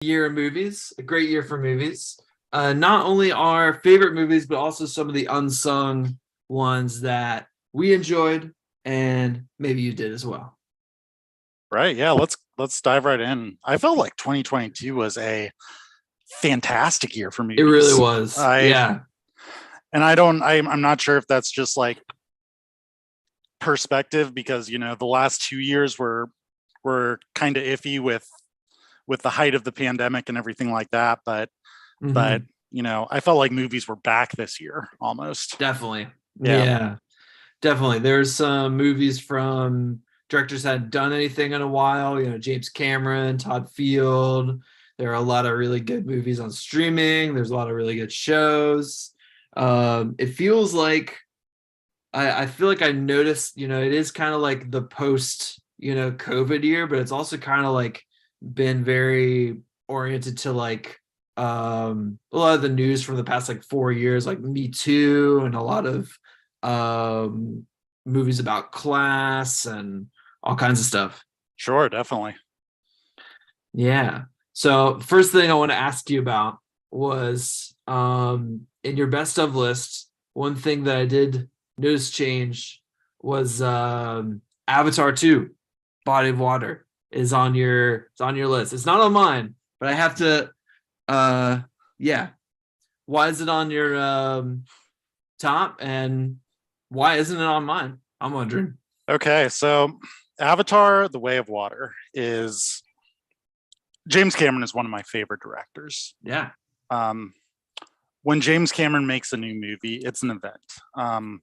Year of movies, a great year for movies. Not only our favorite movies, but also some of the unsung ones that we enjoyed and maybe you did as well. Right. Yeah. Let's dive right in. I felt like 2022 was a fantastic year for It really movies. was. I Yeah. and I don't. I'm not sure if that's just like perspective because the last 2 years were kind of iffy with the height of the pandemic and everything like that. But Hmm. I felt like movies were back this year almost. Definitely. Yeah. Yeah, definitely. There's some movies from directors that hadn't done anything in a while, James Cameron, Todd Field. There are a lot of really good movies on streaming. There's a lot of really good shows. It feels like I feel like I noticed, it is kind of like the post, COVID year, but it's also kind of like been very oriented to like a lot of the news from the past like 4 years, like Me Too, and a lot of movies about class and all kinds of stuff. Sure. Definitely. Yeah. So first thing I want to ask you about was in your best of list, one thing that I did notice change was Avatar 2, Body of Water is on your list. It's not on mine, but I have to yeah. Why is it on your top and why isn't it on mine? I'm wondering. Okay. So Avatar: The Way of Water is James Cameron is one of my favorite directors. Yeah. Um, when James Cameron makes a new movie, it's an event.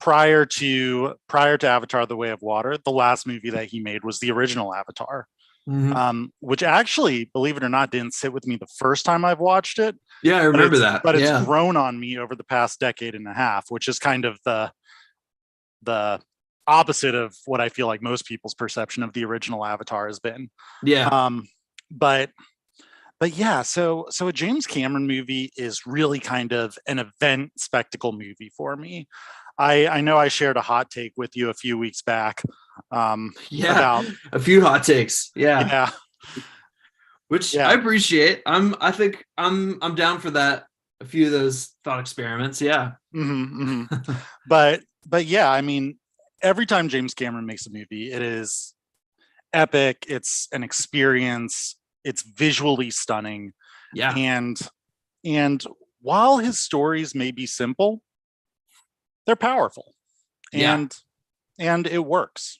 Prior to Avatar: The Way of Water, the last movie that he made was the original Avatar, Hmm. which actually, believe it or not, didn't sit with me the first time I've watched it, Yeah, I but remember it's that. but it's Yeah. grown on me over the past decade and a half, which is kind of the opposite of what I feel like most people's perception of the original Avatar has been. Yeah. Um, but but yeah, so a James Cameron movie is really kind of an event spectacle movie for me. I know I shared a hot take with you a few weeks back Yeah. about A few hot takes. Yeah. yeah, Which I yeah. appreciate. I think I'm down for that. A few of those thought experiments. Yeah. Hmm. But yeah, I mean, every time James Cameron makes a movie, it is epic. It's an experience. It's visually stunning, Yeah. and and while his stories may be simple, they're powerful, Yeah. and and it works.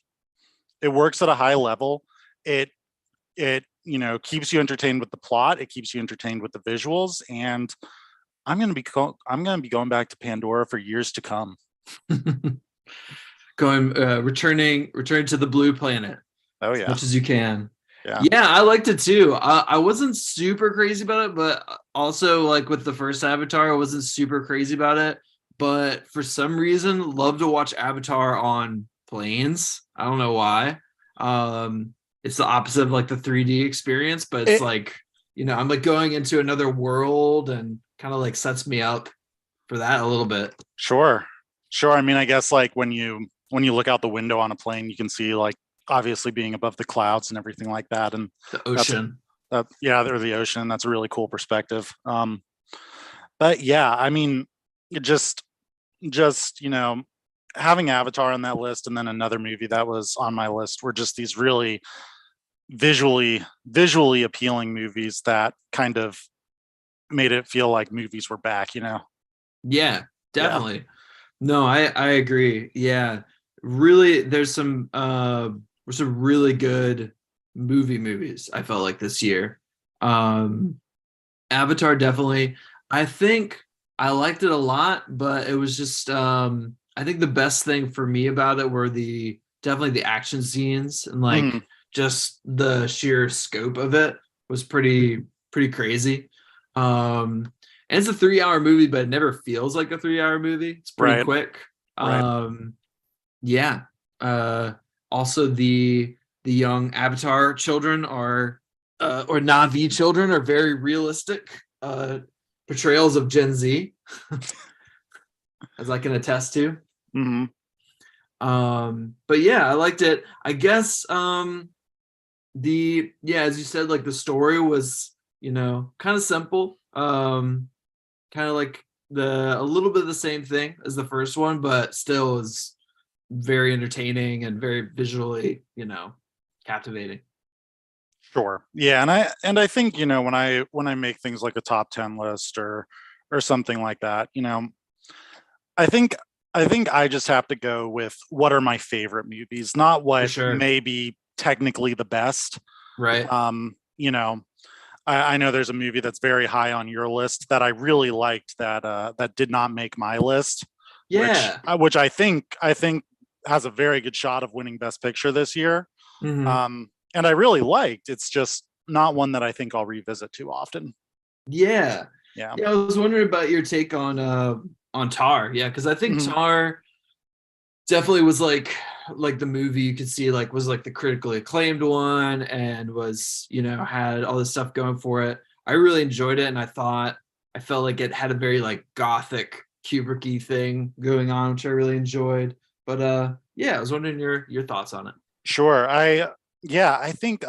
It works at a high level. It keeps you entertained with the plot. It keeps you entertained with the visuals, and I'm going to be going back to Pandora for years to come. Going returning to the blue planet Oh as yeah, much as you can. yeah. Yeah, I liked it too. I wasn't super crazy about it, but also like with the first Avatar, I wasn't super crazy about it. But for some reason, love to watch Avatar on planes. I don't know why. It's the opposite of like the 3D experience, but it's It like, I'm like going into another world and kind of like sets me up for that a little bit. Sure, sure. I mean, I guess like when you look out the window on a plane, you can see like obviously being above the clouds and everything like that, and The that's ocean. yeah, they're the ocean. That's a really cool perspective. But yeah, I mean, it just having Avatar on that list and then another movie that was on my list were just these really visually appealing movies that kind of made it feel like movies were back. Yeah, Yeah. definitely. No, I agree. Yeah. Really there's some really good movies I felt like this year. Um Avatar definitely. I think I liked it a lot, but it was just I think the best thing for me about it were the definitely the action scenes and like Mhm. just the sheer scope of it was pretty crazy. And it's a 3 hour movie, but it never feels like a 3 hour movie. It's pretty Right. quick. Right. Yeah. Uh Also the young Avatar children are or Navi children are very realistic portrayals of Gen Z, as I can attest to. Hmm. But yeah, I liked it. I guess as you said, like the story was, kind of simple. Kind of like a little bit of the same thing as the first one, but still is very entertaining and very visually, captivating. Sure. Yeah, and I think, when I make things like a top 10 list or something like that, I think I think I just have to go with what are my favorite movies, not For what sure. may be technically the best. Right. Um, you know, I know there's a movie that's very high on your list that I really liked that did not make my list, which Yeah. which I think has a very good shot of winning Best Picture this year. Hmm. And I really liked. It's just not one that I think I'll revisit too often. Yeah. Yeah. Yeah, I was wondering about your take on Tar. Yeah, because I think Mhm. Tar definitely was like the movie you could see like was like the critically acclaimed one and was, had all this stuff going for it. I really enjoyed it and I felt like it had a very like gothic Kubrick-y thing going on, which I really enjoyed. But yeah, I was wondering your thoughts on it. Sure. Yeah, I think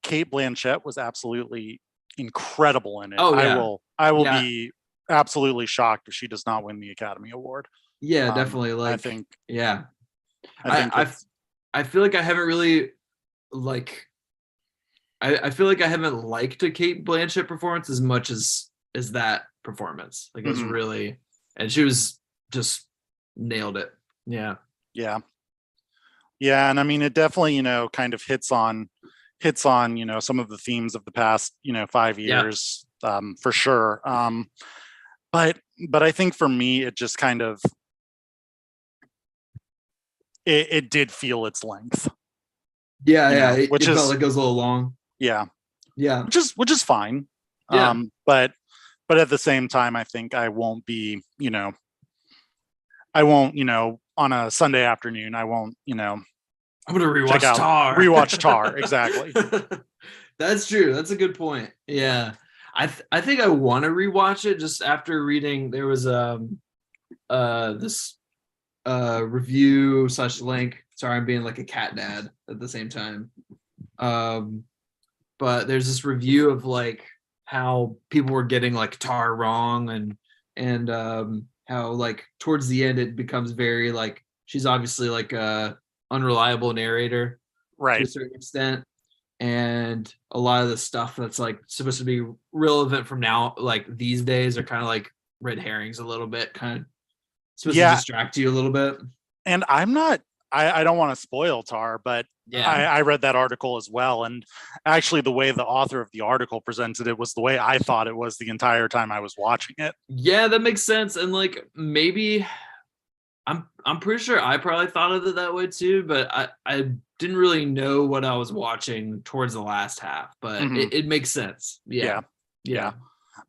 Kate Blanchett was absolutely incredible in it. Oh I yeah. will I will Yeah. be absolutely shocked if she does not win the Academy Award. Yeah, definitely. I Like, think yeah. I think I it's I feel like I haven't really like I feel like I haven't liked a Kate Blanchett performance as much as that performance. Like it was mhm, really, and she was just nailed it. Yeah. yeah. Yeah, and I mean it definitely, kind of hits on, some of the themes of the past, 5 Yeah. years, for sure. But but I think for me it just kind of it did feel its length, Yeah. Yeah. which It felt is like it was a little long. yeah, Yeah. which is fine. Yeah. But at the same time, I think I won't, on a Sunday afternoon, I won't, I'm gonna check rewatch out Tar. rewatch Tar. Exactly. That's true. That's a good point. Yeah. I think I want to rewatch it just after reading there was this review such link. Sorry, I'm being like a cat dad at the same time. Um, but there's this review of like how people were getting like Tar wrong and how like towards the end it becomes very like she's obviously like a unreliable narrator to a Right. certain extent and a lot of the stuff that's like supposed to be relevant from now like these days are kind of like red herrings a little bit kind of supposed to Yeah, distract you a little bit. and I don't want to spoil Tar, but Yeah. I read that article as well. And actually, the way the author of the article presented it was the way I thought it was the entire time I was watching it. Yeah, that makes sense. And like maybe I'm pretty sure I probably thought of it that way too, but I didn't really know what I was watching towards the last half, but Hmm. it makes sense. Yeah. Yeah. Yeah. Yeah.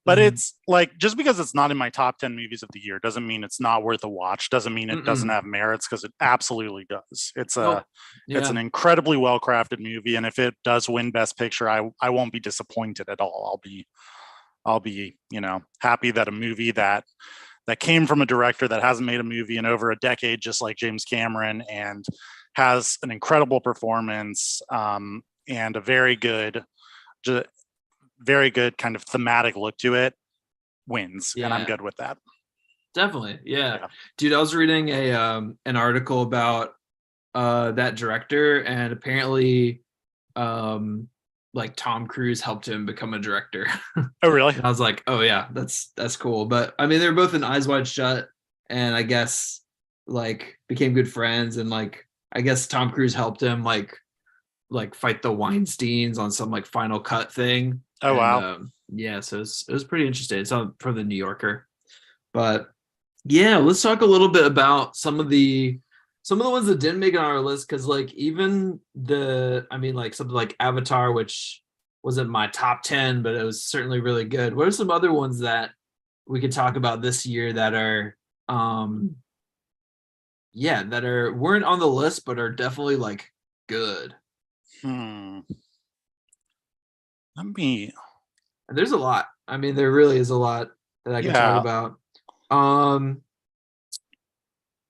But Hmm. it's like just because it's not in my top 10 movies of the year doesn't mean it's not worth a watch. Doesn't mean it doesn't Mm-mm. have merits because it absolutely does. Nope. It's an Yeah. incredibly well crafted movie, and if it does win Best Picture, I won't be disappointed at all. I'll be happy that a movie that came from a director that hasn't made a movie in over a decade, just like James Cameron, and has an incredible performance, and a very good kind of thematic look to it, wins, and I'm Yeah. good with that. Definitely. Yeah. Yeah. Dude, I was reading a an article about that director and apparently um like Tom Cruise helped him become a director. Oh, really? And I was like, oh yeah, that's cool. But I mean, they're both in Eyes Wide Shut, and I guess like became good friends, and like I guess Tom Cruise helped him like fight the Weinstein's on some like Final Cut thing, Oh, and wow. yeah, so it was pretty interesting. It's on from the New Yorker, but yeah, let's talk a little bit about some of the ones that didn't make it on our list because like even I mean like something like Avatar, which wasn't my top 10, but it was certainly really good. What are some other ones that we could talk about this year that are um yeah, that are weren't on the list but are definitely like good? Hmm. Let me. And there's a lot. I mean, there really is a lot that I could talk Yeah. about. Um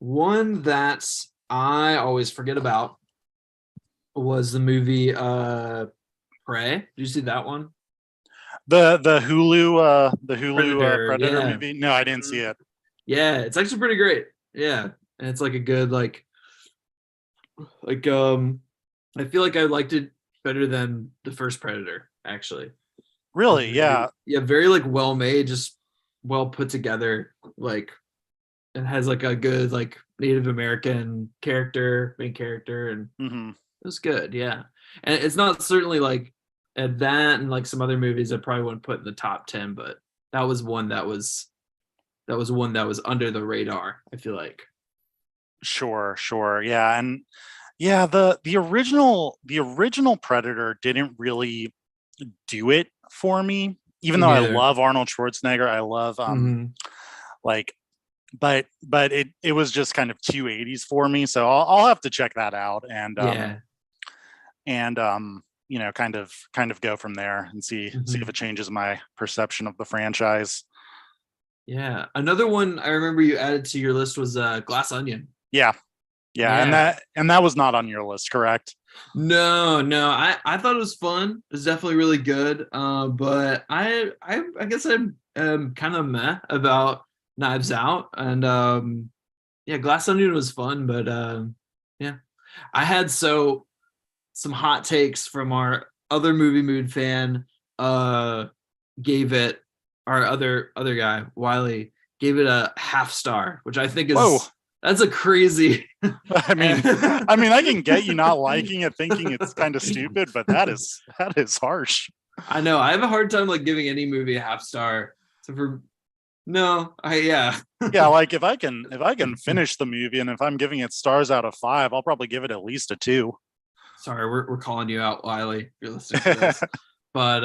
One that I always forget about was the movie Prey. Did you see that one? The Hulu Predator, Predator yeah. movie. No, I didn't see Mhm. it. Yeah, it's actually pretty great. Yeah. And it's like a good like I feel like I liked it better than the first Predator, actually. It was Really? very Yeah. yeah, very like well made, just well put together, like and has like a good like Native American character, main character, and Hmm. it was good, yeah. And it's not certainly like at that and like some other movies I probably wouldn't put in the top 10, but that was one that was one that was under the radar, I feel like. Sure, sure. Yeah, and yeah, the original Predator didn't really do it for me. Even Me though I neither. love Arnold Schwarzenegger, I love Hmm. like but it was just kind of too 80s for me. So I'll have to check that out Yeah. and kind of go from there and see if Hmm. it changes my perception of the franchise. Yeah. Another one I remember you added to your list was Glass Onion. Yeah, yeah, and Yeah. that was not on your list, correct? No, no. I thought it was fun. It was definitely really good. But I guess I'm kind of meh about Knives Out, and yeah, Glass Onion was fun, but yeah, I had some hot takes from our other movie mood fan. Uh, gave it our other guy Wiley gave it a half star, which I think Whoa. is that's a crazy. I mean, I can get you not liking it, thinking it's kind of stupid, but that is harsh. I know I have a hard time like giving any movie a half star. So for no, I yeah. Yeah, like if I can finish the movie and if I'm giving it stars out of 5, I'll probably give it at least a 2. Sorry, we're calling you out, Wiley, if you're listening to this. But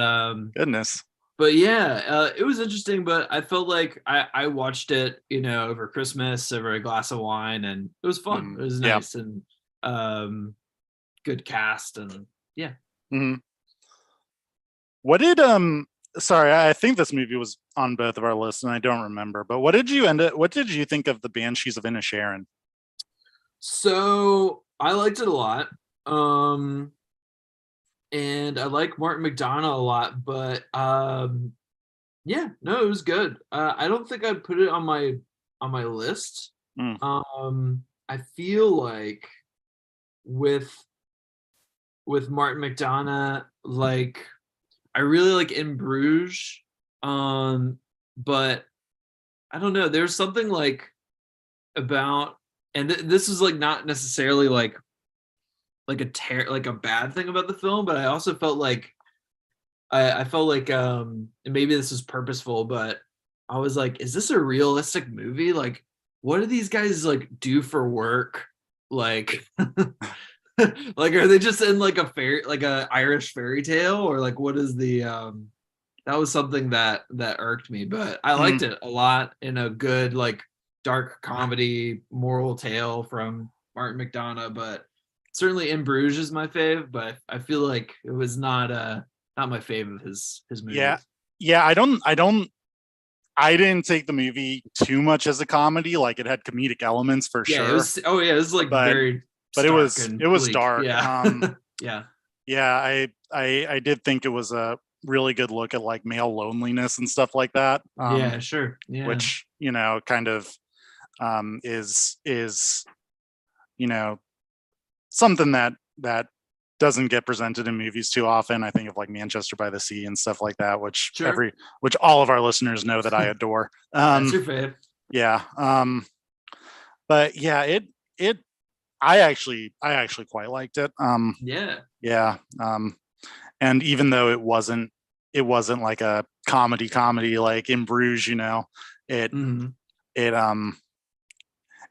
Goodness. yeah, it was interesting. But I felt like I watched it, over Christmas over a glass of wine, and it was fun. It was Yeah. nice and um, good cast, and yeah. Hmm. What did sorry, I think this movie was on both of our lists and I don't remember, but what did you think of the Banshees of Inisherin? So I liked it a lot. Um, and I like Martin McDonough a lot, but yeah, no, it was good. I don't think I'd put it on my list. Mm, I feel like with Martin McDonough, like I really like In Bruges, um, but I don't know. There's something like about, and this is like not necessarily like like a bad thing about the film, but I also felt like I felt like and maybe this is purposeful, but I was like, is this a realistic movie? Like, what do these guys like do for work? Like like are they just in like a fairy like a Irish fairy tale, or like what is the that was something that irked me, but I mm. liked it a lot in a good like dark comedy moral tale from Martin McDonough, but certainly In Bruges is my fave, but I feel like it was not my fave of his Yeah. movies. Yeah, I didn't take the movie too much as a comedy. Like it had comedic elements for Yeah, it sure, was oh yeah, it was like but very it stark was it and was bleak. dark. Yeah. Yeah. Yeah, I did think it was a really good look at like male loneliness and stuff like that. Yeah, sure. Yeah. Which, kind of is you know something that doesn't get presented in movies too often. I think of like Manchester by the Sea and stuff like that, Sure. which all of our listeners know that I adore. That's your fave. Yeah. But yeah, it I actually quite liked it. Yeah. Yeah. And even though it wasn't like a comedy like In Bruges, it Hmm. it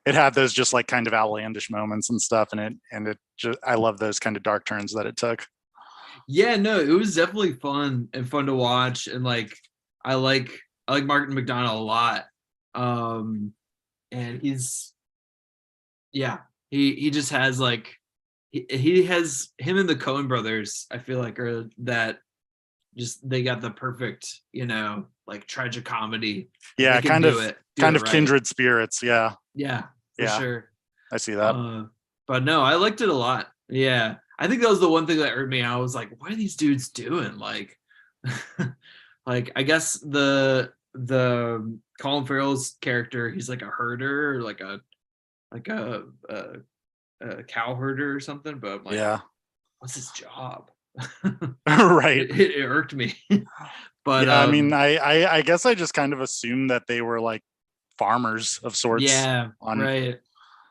it had those just like kind of outlandish moments and stuff, and it just I love those kind of dark turns that it took. Yeah, no, it was definitely fun and fun to watch, and like I like I like Martin McDonough a lot. Um and he's yeah, he just has like he has him and the Coen brothers, I feel like are that just they got the perfect, like tragic comedy. Like they Yeah, can kind of do kind it of right. kindred spirits. Yeah, Yeah, for yeah, sure. I see that. Uh but no, I liked it a lot. Yeah. I think that was the one thing that hurt me. I was like, what are these dudes doing? Like, like I guess the Colin Farrell's character, he's like a herder, or like a cow herder or something. But I'm like, Yeah. what's his job? Right. It irked me. But Yeah, I mean, I guess I just kind of assumed that they were like farmers of sorts yeah, on right.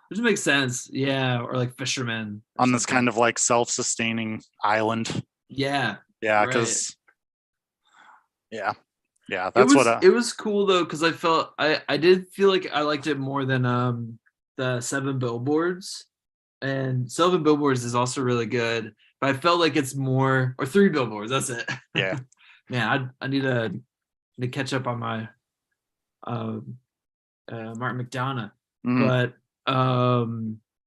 Which makes sense. Yeah, or like fishermen or this kind something. of like self-sustaining island. Yeah, Yeah, right. because yeah, yeah, It that's what. was it was cool though because I did feel like I liked it more than the Seven Billboards, and Seven Billboards is also really good, but I felt like it's more, or Three Billboards. That's it. Yeah. Man, I need to catch up on my um Martin McDonough, Mhm. but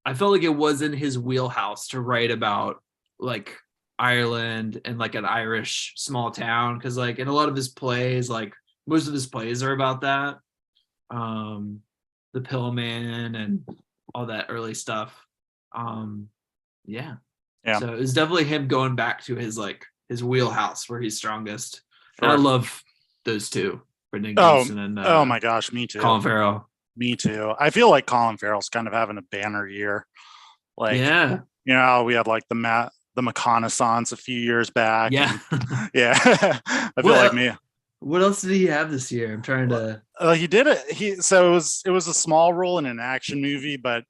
I felt like it was in his wheelhouse to write about like Ireland and like an Irish small town, because like in a lot of his plays, like most of his plays are about that. Um, the Pillman and all that early stuff. Um, yeah. Yeah. So it was definitely him going back to his like his wheelhouse where he's strongest. And I Sure. love those two, Brendan Oh, Gleeson and oh my gosh, me too. Colin Farrell. Me too. I feel like Colin Farrell's kind of having a banner year. Like, Yeah. we had like the McConaissance a few years back, Yeah. and yeah, I feel like what me. what else did he have this year? I'm trying to. He did it. It was a small role in an action movie, but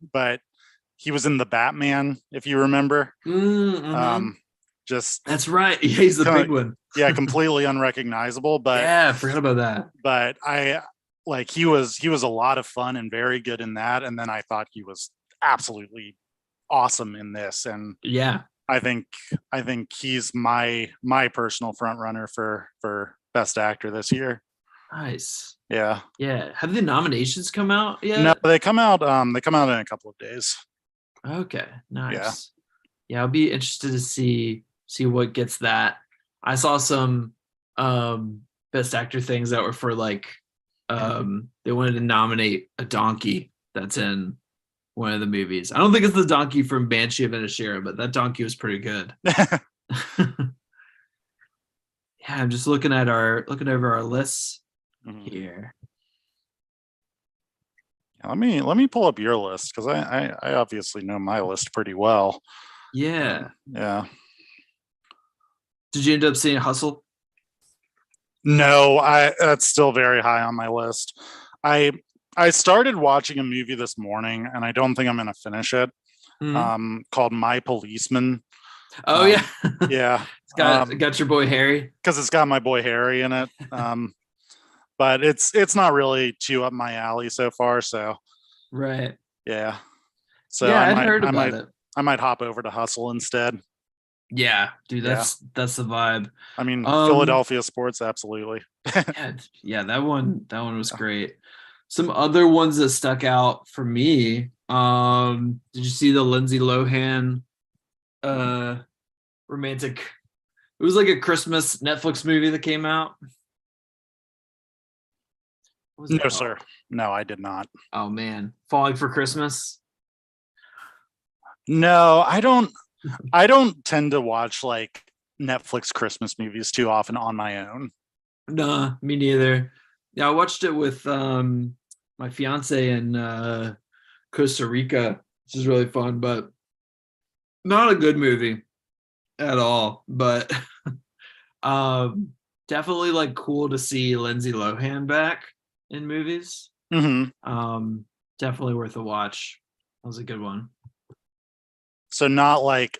he was in the Batman, if you remember. Mm-hmm. Just That's right. Yeah, he's the kind big of, one. yeah, completely unrecognizable. But Yeah, I forgot about that. but I like he was a lot of fun and very good in that. And then I thought he was absolutely awesome in this. And Yeah. I think I think he's my personal front runner for best actor this year. Nice. Yeah. Yeah. Have the nominations come out No, yet? they come out in a couple of days. Okay. Yeah. Nice. Yeah, I'll be interested to see what gets that. I saw some best actor things that were for like they wanted to nominate a donkey that's in one of the movies. I don't think it's the donkey from Banshee of Inisherin, but that donkey was pretty good. Yeah, I'm just looking over our lists Mhm. here. Let me pull up your list because I obviously know my list pretty well. Yeah. Yeah. Did you end up seeing Hustle? No, I that's still very high on my list. I I started watching a movie this morning, and I don't think I'm gonna finish it. Mhm. Called My Policeman. Oh yeah. Um, yeah, It's got your boy Harry. because it's got my boy Harry in it. But it's not really too up my alley so far. So Right. yeah, so Yeah, I I'd might heard I about might it. I might hop over to Hustle instead. Yeah, dude, Yeah, that's the vibe. I mean Um, Philadelphia sports, absolutely. yeah, that one was great. Some other ones that stuck out for me. Did you see the Lindsay Lohan uh romantic? It was like a Christmas Netflix movie that came out. What was it No, sir. called? No, I did not. Oh man, Falling for Christmas. No, I don't tend to watch like Netflix Christmas movies too often on my own. Nah, me neither. Yeah, I watched it with my fiance in Costa Rica, which is really fun, but not a good movie at all. But um definitely like cool to see Lindsay Lohan back in movies. Hmm. Um Definitely worth a watch. That was a good one. So not like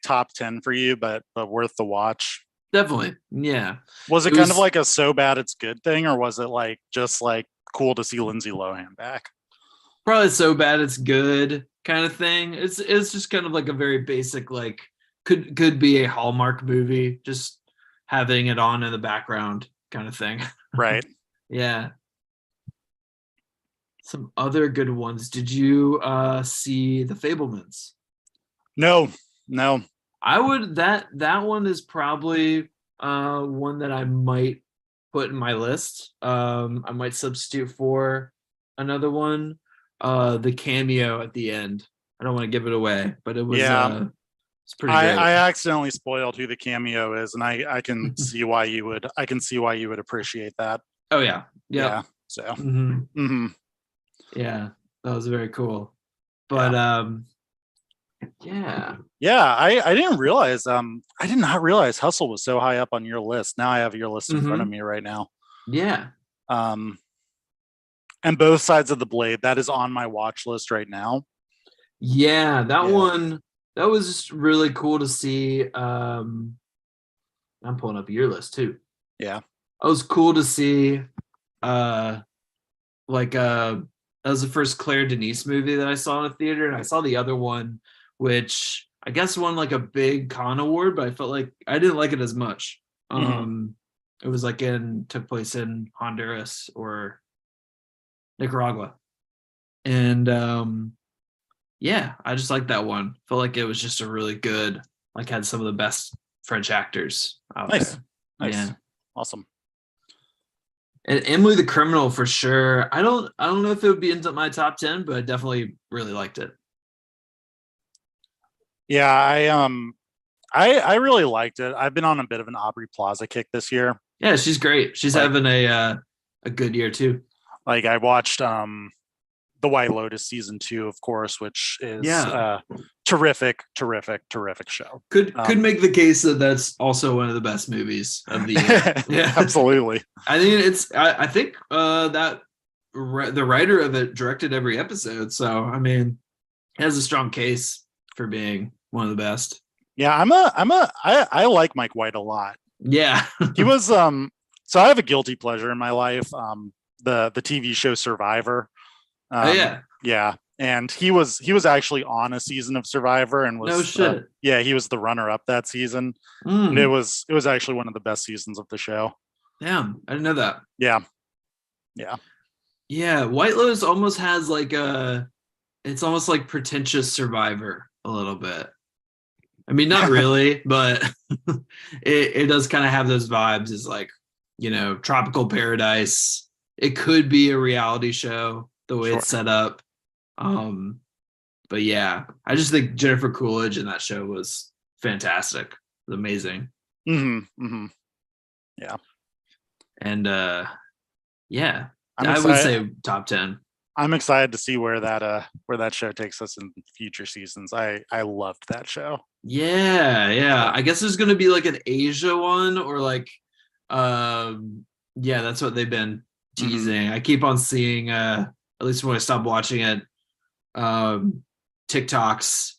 top 10 for you, but worth the watch. Definitely. Yeah. Was it It kind of was like a so bad it's good thing, or was it like just like cool to see Lindsay Lohan back? probably so bad it's good kind of thing. It's just kind of like a very basic like could be a Hallmark movie, just having it on in the background kind of thing. Right. Yeah. Some other good ones. Did you see The Fablemans? No, no. I would that one is probably one that I might put in my list. I might substitute for another one. The cameo at the end. I don't want to give it away, but it was Yeah. It's pretty I, great. I accidentally spoiled who the cameo is, and I can see why you would appreciate that. Oh yeah. Yep. Yeah. So Hmm. mhm. Yeah, that was very cool. Yeah. But yeah. Yeah, I didn't realize I did not realize Hustle was so high up on your list. Now I have your list in front of Hmm. me right now. Yeah. Um and Both Sides of the Blade, that is on my watch list right now. Yeah, that Yeah. one, that was just really cool to see. I'm pulling up your list too. Yeah. It was cool to see uh like that was the first Claire Denise movie that I saw in a theater, and I saw the other one, which I guess won like a big con award, but I felt like I didn't like it as much. Hmm. It was like took place in Honduras or Nicaragua. And yeah, I just like that one. Felt like it was just a really good, like had some of the best French actors out Nice. there. Nice. Yeah. Awesome. And Emily the Criminal for sure. I don't know if it would be into my top 10, but I definitely really liked it. Yeah, I really liked it. I've been on a bit of an Aubrey Plaza kick this year. Yeah, she's great. She's Like having a good year too. I watched The White Lotus season 2, of course, which is Yeah. terrific, terrific, terrific show. Could make the case that that's also one of the best movies of the year. Yeah. Absolutely. I mean, I think that the writer of it directed every episode, so I mean, it has a strong case for being one of the best. Yeah, I like Mike White a lot. Yeah. He was so I have a guilty pleasure in my life, the TV show Survivor. Oh yeah. Yeah, and he was actually on a season of Survivor and No was shit. yeah, he was the runner up that season. And it Mm, was actually one of the best seasons of the show. damn, I didn't know that. Yeah. Yeah. Yeah, White Lotus almost has like it's almost like pretentious Survivor a little bit. I mean, not really, but it does kind of have those vibes. It's like, tropical paradise. It could be a reality show the way Sure. it's set up. Um, but yeah, I just think Jennifer Coolidge in that show was fantastic. It was amazing. Mhm. Mhm. Yeah. And yeah, I'm I would excited. say top 10. I'm excited to see where that show takes us in future seasons. I loved that show. Yeah, yeah. I guess there's gonna be like an Asia one or like yeah, that's what they've been Mhm. teasing. I keep on seeing at least when I stop watching it, um TikToks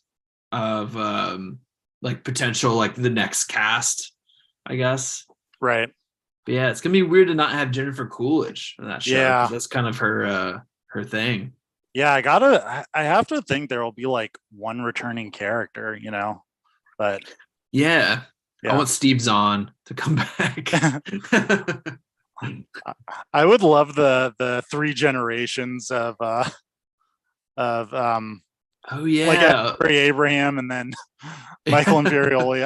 of like potential like the next cast, I guess. Right. But yeah, it's gonna be weird to not have Jennifer Coolidge in that show because Yeah. that's kind of her thing. Yeah, I have to think there will be like one returning character. But Yeah. I yeah. want Steve Zahn to come back. I would love the three generations of Oh like yeah. Ray Abraham and then Michael Imperioli.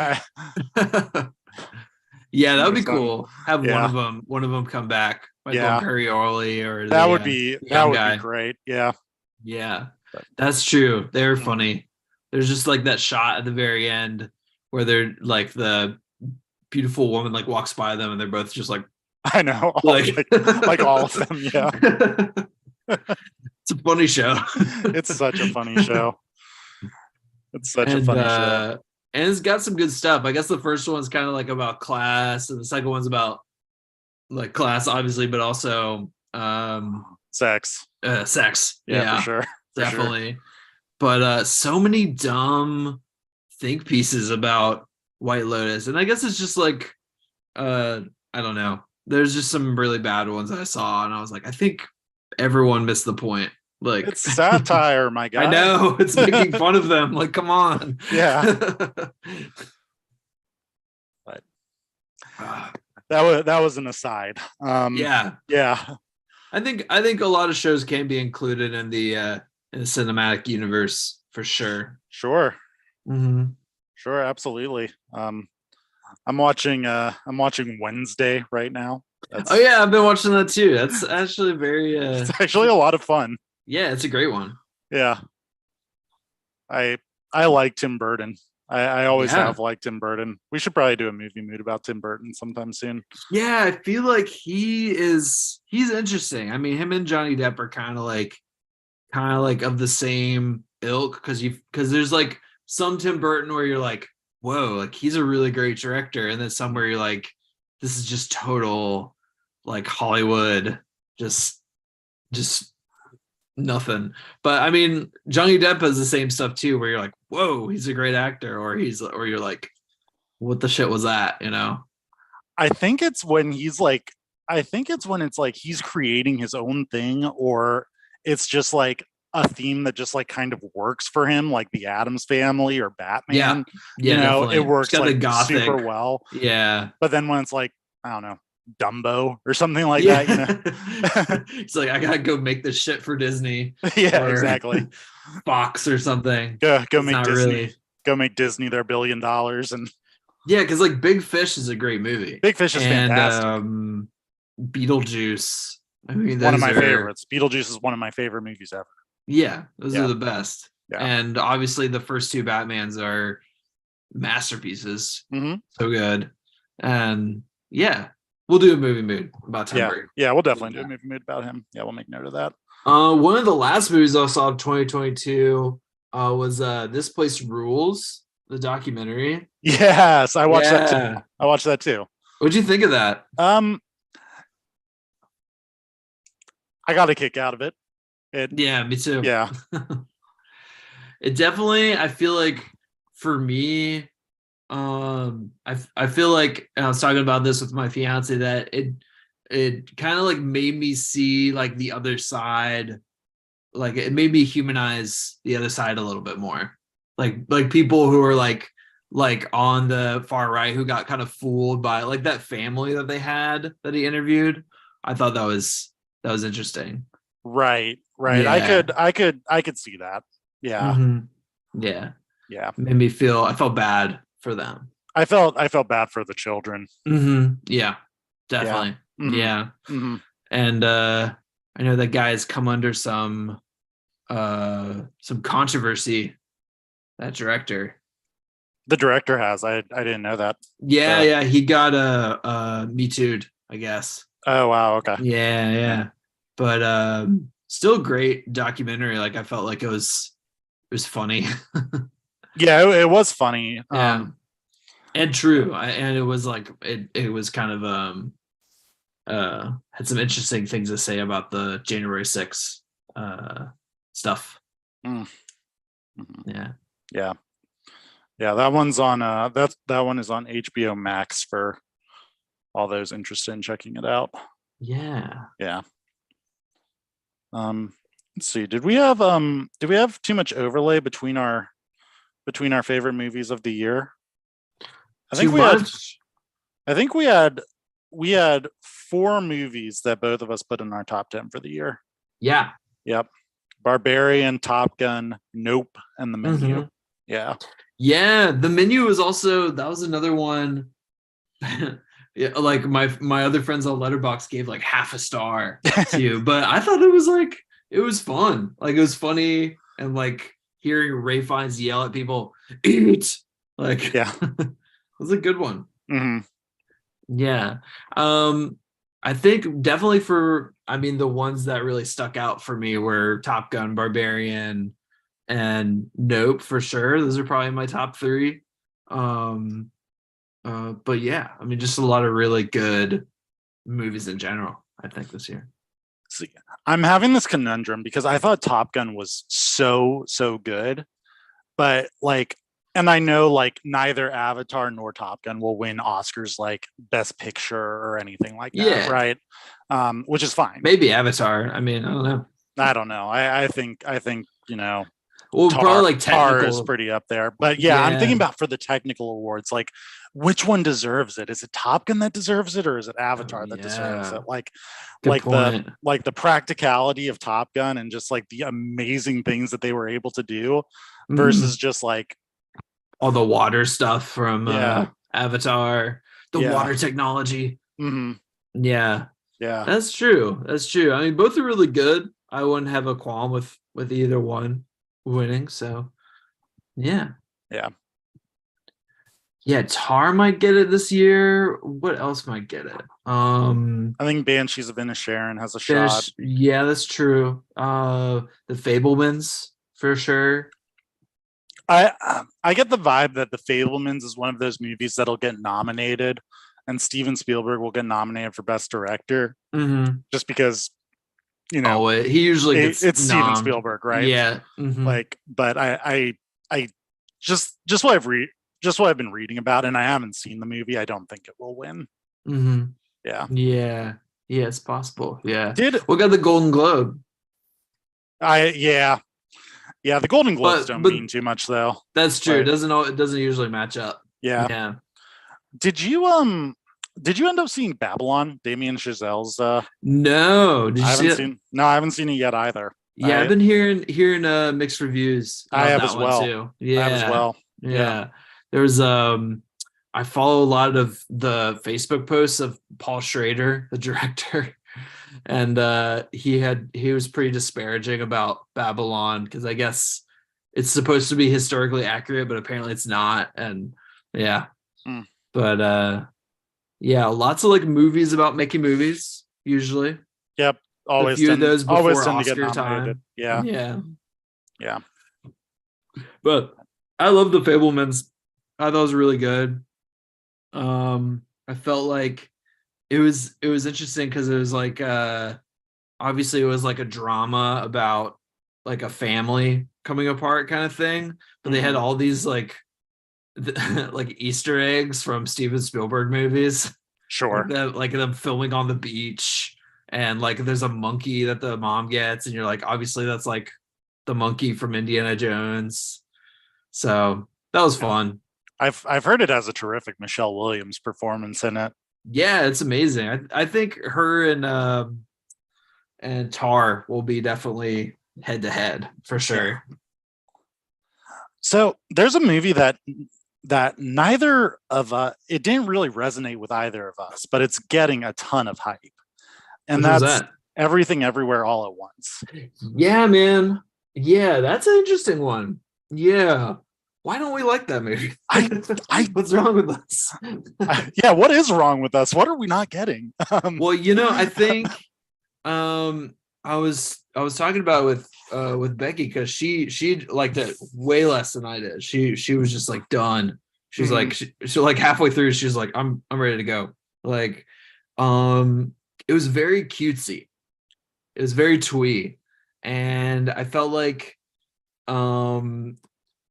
Yeah, that would Your be son. cool. Have one Yeah. of them come back, Michael Yeah. Imperioli or That the would be that young would be guy. great. Yeah. Yeah, But that's true. They're mhm. funny. There's just like that shot at the very end where they're like the beautiful woman like walks by them and they're both just like I know. like Like all of them. Yeah. it's a funny show. It's such a funny show. It's such a and funny show. and it's got some good stuff. I guess the first one's kind of like about class, and the second one's about like class, obviously, but also Sex. sex. Yeah, for Yeah, sure. For sure. definitely. But so many dumb think pieces about White Lotus, and I guess it's just like I don't know. There's just some really bad ones I saw, and I was like, I think everyone missed the point. Like, It's satire, my I guy. know it's making fun of them. Like, come on. Yeah. But that was an aside. Yeah, Yeah. I think a lot of shows can be included in the cinematic universe for sure. Sure. Mm-hmm. Sure, absolutely. I'm watching Wednesday right now. Oh yeah, I've been watching that too. That's actually very It's actually a lot of fun. yeah, it's a great one. Yeah. I I like Tim Burton. I always Yeah. have liked Tim Burton. We should probably do a movie mood about Tim Burton sometime soon. Yeah, I feel like he's interesting. I mean, him and Johnny Depp are kind of like of the same ilk because there's like some Tim Burton where you're like, whoa, like he's a really great director, and then somewhere you're like, this is just total like Hollywood, just nothing. But I mean, Johnny Depp has the same stuff too, where you're like, whoa, he's a great actor, or you're like, what the shit was that, you know? I think it's when he's like, I think it's when it's like he's creating his own thing, or it's just like a theme that just like kind of works for him, like the Addams Family or Yeah, Batman. yeah, It definitely. It's works got the like super gothic. well. Yeah, But then when it's like, I don't know, Dumbo or something like that, yeah. It's like I gotta go make this shit for Disney Yeah, or exactly. Fox or something. Go It's make not Disney, really. go make Disney their $1 billion. And Yeah, because like Big Fish is a great movie, Big Fish is and fantastic. Beetlejuice. I mean, One of those my are, favorites. Beetlejuice is one of my favorite movies ever. yeah, those are Yeah, the best. yeah. And obviously, the first two Batmans are masterpieces. Hmm. So good. And yeah, we'll do a movie mood about Tim Yeah, Burton. yeah. We'll Do definitely do a that. movie mood about him. Yeah, we'll make note of that. One of the last movies I saw of 2022 was This Place Rules, the documentary. Yes, I watched that too. Yeah. I watched that too. What'd you think of that? Um, I got a kick out of it. It, Yeah, me too. yeah, It definitely, I feel like for me, I feel like, and I was talking about this with my fiance, that it kind of like made me see like the other side, like it made me humanize the other side a little bit more. Like people who are like on the far right who got kind of fooled by like that family that they had that he interviewed. I thought that was interesting. right, right. Yeah. I could see that. Yeah, Hmm. Yeah. yeah. I felt bad for them. I felt bad for the children. Yeah, Yeah. definitely. Hmm. Yeah. Hmm. And I know that guy's come under some controversy, that director. The director has. I didn't know that. Yeah, The yeah, he got Me Too'd, I guess. Oh wow. Okay. Yeah, Yeah. yeah. But still great documentary. Like I felt like it was funny. Yeah. It was funny. Yeah. And true. And it was like it was kind of had some interesting things to say about the January 6th stuff. Mm, mhm. Yeah. Yeah. Yeah. That one's on. That one is on HBO Max for all those interested in checking it out. Yeah. Yeah. Let's see. Did we have too much overlay between our favorite movies of the year? I Too think we had much? I think we had four movies that both of us put in our top 10 for the year. Yeah. Yep. Barbarian, Top Gun, Nope, and The Menu. Hmm. Yeah. Yeah. The Menu was also, that was another one. Yeah, like my other friends on Letterbox gave like half a star to, but I thought it was fun. Like it was funny, and like hearing Ray Fiennes yell at people, eat, like Yeah. it was a good one. Hmm. Yeah. I think definitely I mean, the ones that really stuck out for me were Top Gun, Barbarian, and Nope for sure. Those are probably my top three. Um, but yeah, I mean, just a lot of really good movies in general, I think, this year. So, I'm having this conundrum because I thought Top Gun was so good, but like, and I know like neither Avatar nor Top Gun will win Oscars like Best Picture or anything like that, Yeah, right? Which is fine. maybe Avatar. I mean, I don't know. I don't know. I think Well, probably like Tar is technical. pretty up there. But yeah, I'm thinking Yeah. about for the technical awards, like which one deserves it? Is it Top Gun that deserves it, or is it Oh, Avatar that deserves yeah. it? Good point. Like the practicality of Top Gun and just like the amazing things that they were able to do versus Mhm. just like All the water stuff from yeah, Avatar, the yeah, water technology. hmm, Yeah, yeah, that's true. That's true. I mean, both are really good. I wouldn't have a qualm with either one winning. So yeah. yeah. Yeah, Tar might get it this year. What else might get it? I think Banshees of Inisherin has a shot. Finish. Yeah, that's true. The Fablemans for sure. I get the vibe that The Fablemans is one of those movies that'll get nominated, and Steven Spielberg will get nominated for Best Director, Hmm. just because Oh, he usually gets it's Steven nommed. Spielberg, right? Yeah. Hmm. Like, but I just what I've been reading about, and I haven't seen the movie. I don't think it will win. Hmm. Yeah. Yeah. Yeah, it's possible. Yeah. Did We got the Golden Globe, I? Yeah. Yeah. The Golden Globes don't but mean too much though. that's true. But It doesn't usually match up. yeah. Yeah. Did you end up seeing Babylon? Damien Chazelle's No, did you I see haven't it? seen no, I haven't seen it yet either. Yeah, I've I been hearing mixed reviews I about have that as one well. too. I have as Yeah. well. Yeah. Yeah. There's I follow a lot of the Facebook posts of Paul Schrader, the director. And he was pretty disparaging about Babylon because I guess it's supposed to be historically accurate, but apparently it's not. And yeah. Mm. But yeah, lots of like movies about making movies, usually. Yep. A few of those Always before tend to get Oscar nominated. time. Yeah. Yeah. Yeah. But I love the Fablemans. I thought it was really good. I felt like it was interesting because it was like obviously it was like a drama about like a family coming apart kind of thing, but they had Mhm. all these like like Easter eggs from Steven Spielberg movies, Sure. like them filming on the beach, and like there's a monkey that the mom gets, and you're like, obviously that's like the monkey from Indiana Jones. So that was Yeah. fun. I've heard it has a terrific Michelle Williams performance in it. Yeah, it's amazing. I think her and Tar will be definitely head to head for Yeah. sure. So there's a movie that neither of us it didn't really resonate with either of us, but it's getting a ton of hype. And Which was that's that? Everything Everywhere All at Once. Yeah, man. Yeah, that's an interesting one. Yeah. Why don't we like that movie? I I What's wrong with us? yeah, what is wrong with us? What are we not getting? Well, I think um I was talking about it with Becky because she liked it way less than I did. She was just like done. She's like Mhm. she like halfway through, she's like, I'm ready to go. Like, it was very cutesy. It was very twee. And I felt like um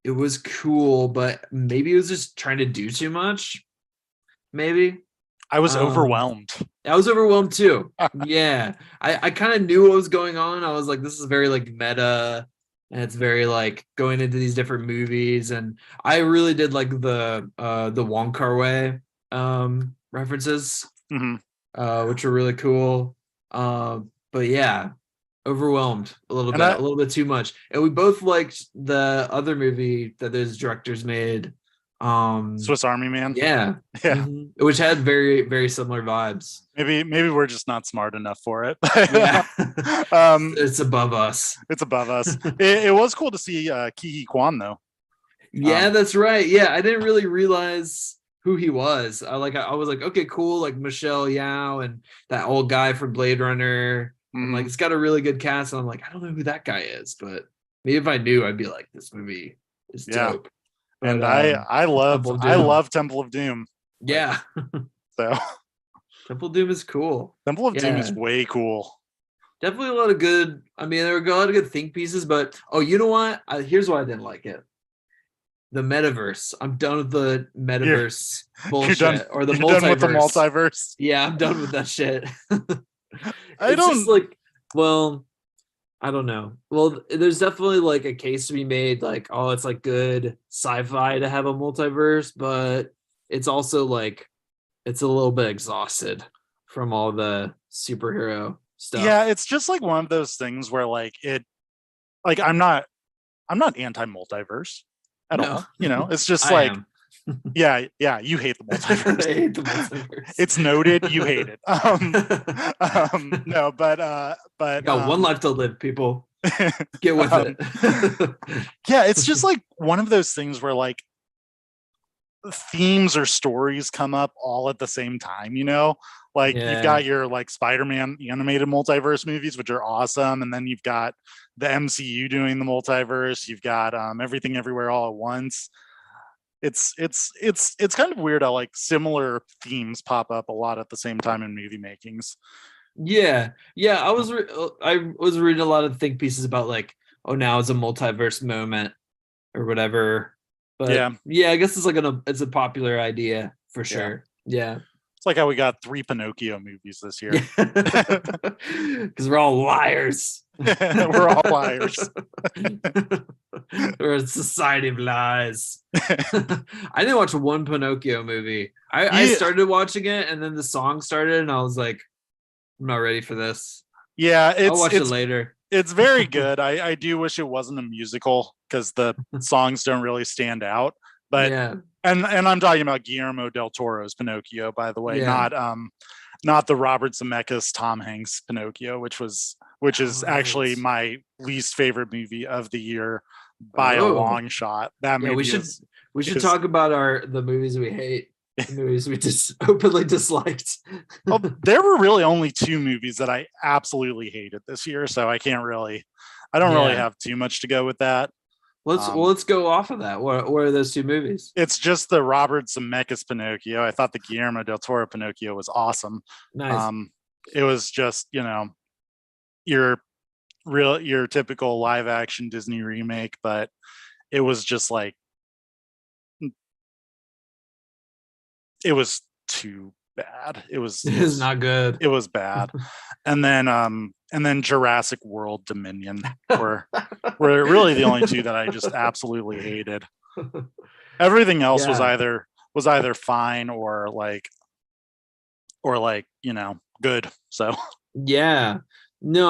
it was cool, but maybe it was just trying to do too much. Maybe. I was Um overwhelmed. I was overwhelmed too. Yeah. I kind of knew what was going on. I was like, this is very like meta, and it's very like going into these different movies. And I really did like the Wong Kar-wai references, Mhm. which were really cool. But yeah, overwhelmed And I a little bit too much. And we both liked the other movie that those directors made. Um, Swiss Army Man. yeah, Yeah. which had very very similar vibes. Maybe we're just not smart enough for it. Yeah, um, it's above us. it's above us. It was cool to see Ki Kwan though. Yeah, Um, that's right. Yeah, I didn't really realize who he was. I was like, okay, cool, like Michelle Yao and that old guy from Blade Runner. I'm like, mhm. it's got a really good cast. And I'm like, I don't know who that guy is, but maybe if I knew, I'd be like, this movie is Yeah. dope. But And Temple of I Doom. love Temple of Doom. Like Yeah, so Temple of Doom is cool. Temple of Doom Yeah, is way cool. definitely a lot of good. I mean, there were a lot of good think pieces, but oh, you know what? Here's why I didn't like it: the metaverse. I'm done with the You're metaverse you're done bullshit or the you're done with the multiverse. multiverse. Yeah, I'm done with that shit. I It's just don't like, well, I don't know. Well, there's definitely like a case to be made, like, oh, it's like good sci-fi to have a multiverse, but it's also like it's a little bit exhausted from all the superhero yeah, stuff. it's just like one of those things where like I'm not anti multiverse at No, all. It's just I like am. yeah, you hate the I multiverse. hate the multiverse. It's noted, you hate it. No, but Got one life to live, people. Get with um it. yeah, it's just like one of those things where like themes or stories come up all at the same time, you know? Like you've Yeah. got your like Spider-Man animated multiverse movies, which are awesome, and then you've got the MCU doing the multiverse. You've got Everything Everywhere All at Once. It's kind of weird how like similar themes pop up a lot at the same time in movie makings. Yeah. Yeah. I was reading a lot of think pieces about like, oh, now it's a multiverse moment or whatever. But Yeah, yeah, I guess it's like it's a popular idea for yeah. sure. Yeah. It's like how we got 3 Pinocchio movies this year. Yeah. Because we're all liars. We're all liars. We're a society of lies. I didn't watch one Pinocchio movie. I Yeah, started watching it and then the song started and I was like, I'm not ready for this. yeah. I'll It's watch it it's later. it's very good. I do wish it wasn't a musical because the songs don't really stand out. But Yeah. and I'm talking about Guillermo del Toro's Pinocchio, by the way, Yeah. not the Robert Zemeckis Tom Hanks Pinocchio, which All is actually right. my least favorite movie of the year by a Oh. long shot. That Yeah, we movie should we should is talk about the movies we hate, the movies we just openly disliked. well, there were really only 2 movies that I absolutely hated this year, so I don't really Yeah. have too much to go with that. Let's go off of that. What are those two movies? It's just the Robert Zemeckis Pinocchio. I thought the Guillermo del Toro Pinocchio was awesome. Nice. Um, it was just, your your typical live action Disney remake, but it was just like it was too bad. It's not good. it was bad. And then Jurassic World Dominion were really the only 2 that I just absolutely hated. Everything else Yeah. was either fine or like, good. So Yeah. No,